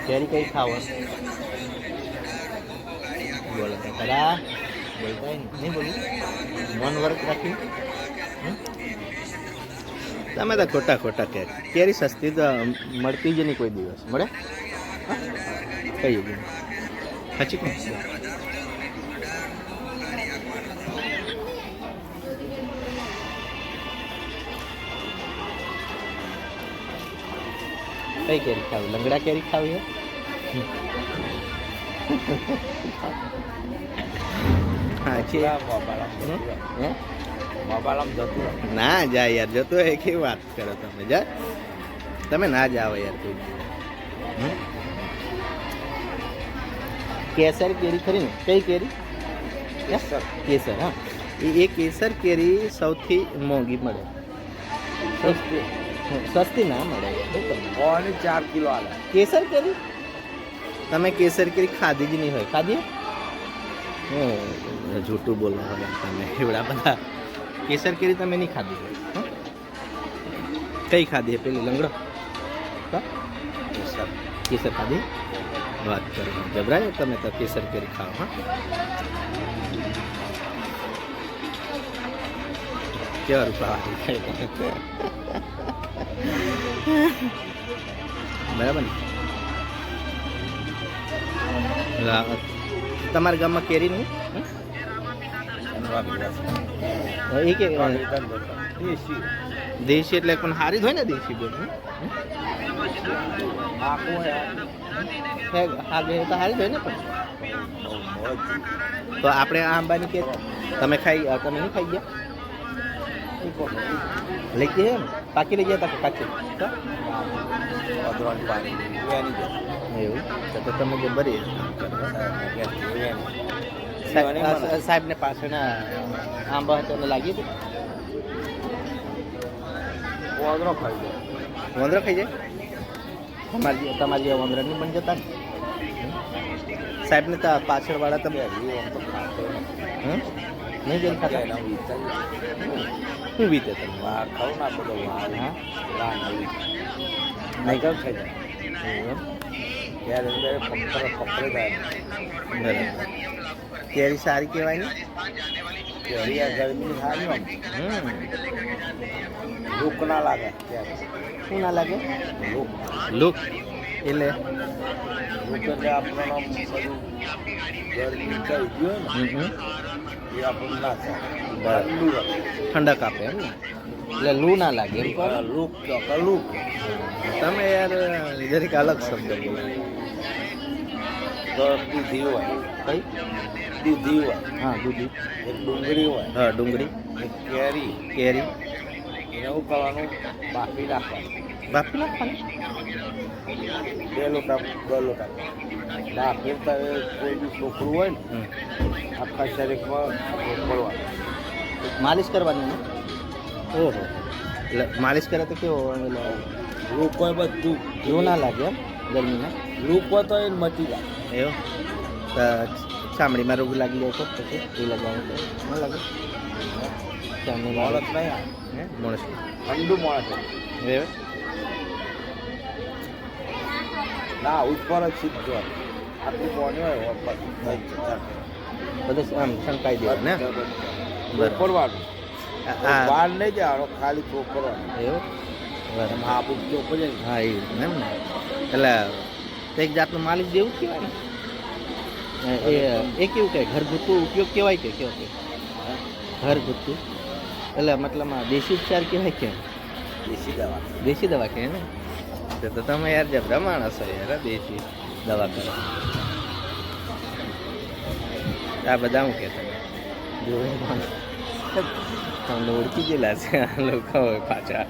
કેરી કઈ ખાવો બોલો તો ખરા બોલતા નહીં બોલું મન વર્ક રાખ્યું તમે તો ખોટા ખોટા કે કેરી સસ્તી તો મળતી જ નહીં કોઈ દિવસ મળે કઈ ગયું સાચી કોણ કઈ કેરી ખાવી લંગડા કેરી ખાવી હા છે ના જા યાર જતો હોય કેવી વાત કરો તમે જા તમે ના જાઓ યાર કોઈ કેસર કેરી ખરી ને કઈ કેરી કેસર હા એ કેસર કેરી સૌથી મોંઘી મળે સસ્તી ના મળે 4 કિલો આલે કેસર કેરી તમે કેસર કેરી ખાધી જ નહીં હોય ખાધી જૂઠું બોલવા હોય તમે એવડા બધા કેસર કેરી તમે નહીં ખાધી હોય કઈ ખાધી પેલી લંગડો કેસર ખાધી વાત કરો જબરાય તમે તો કેસર કેરી ખાઓ હા કેવા રૂપા બરાબર ને તમારા ગામમાં કેરી નહીં એ કે દેશી એટલે પણ સારી જ હોય ને દેશી બોલ હાગે તો સારી જ હોય ને પણ તો આપણે આ આંબાની કે તમે નહીં ખાઈ ગયા લઈ ગયા ને પાકી લઈ ગયા હતા કાચી એવું તો તમે જે બરી સાહેબને પાછળના આંબા હતો એને લાગી હતું વંદરો ખાઈ જાય તમારી જે વંદરા નહીં બની જતા ને સાહેબને તો પાછળવાળા તમે નહીં જઈને ખાતા શું વીતે તમે ખાવું ના બધો હા નહીં ખાઈ જાય ત્યારે પકડે જાય બરાબર કેરી સારી કહેવાય ને કેરી આ ગરમીની સારી હોય લૂક ના લાગે ત્યારે શું ના લાગે લૂક લુક એટલે લૂક એટલે આપણને બધું ગરમી થઈ ગયું ને એ આપણને ના થાય ઠંડક આપે એમ ને એટલે લૂ ના લાગે એમ કહો લૂક લૂક તમે યાર જરીક અલગ શબ્દ બોલો તો દૂધી હોય કઈ દૂધી હોય હા દૂધી એક ડુંગળી હોય હા ડુંગળી એક કેરી કેરી એને શું કરવાનું બાફી રાખવાનું બાફી નાખવાની 2 લોટા બાફી તો કોઈ બી છોકરું હોય ને આખા શરીરમાં પડવાનું માલિશ કરવાની ને ઓહો એટલે માલિશ કરે તો કેવો લૂક હોય બધું લૂ ના લાગે એમ ગરમીમાં લૂક હોય તો એ મટી જાય એવું તો ચામડીમાં રોગ લાગી જાય તો પછી એ લગાવવું તો ન લાગે ચામડીમાં માણસ નહીં આવે હે માણસ ઠંડુ માણસ એવું ના ઉપર જ સીધો આટલું પાણી હોય બધું આમ શંકાઈ દેવા ને ચોપડવાનું બહાર નહીં જવાનું ખાલી ચોપડવાનું એવું બરાબર હા બુક ચોપડ જાય હા એ એમ ને એટલે એક જાતનું માલિશ જેવું કહેવાય ને એ કેવું કે ઘરગથ્થુ ઉપયોગ કહેવાય કે કેવો કે ઘરગથ્થુ એટલે મતલબમાં દેશી ઉપચાર કહેવાય કે દેશી દવા કહે ને તો તમે યાર જે બ્રહ્માણ હશો યાર દેશી દવા કરો આ બધા હું કે તમે જોડે તમને ઓળખી ગયેલા છે આ લોકો પાછા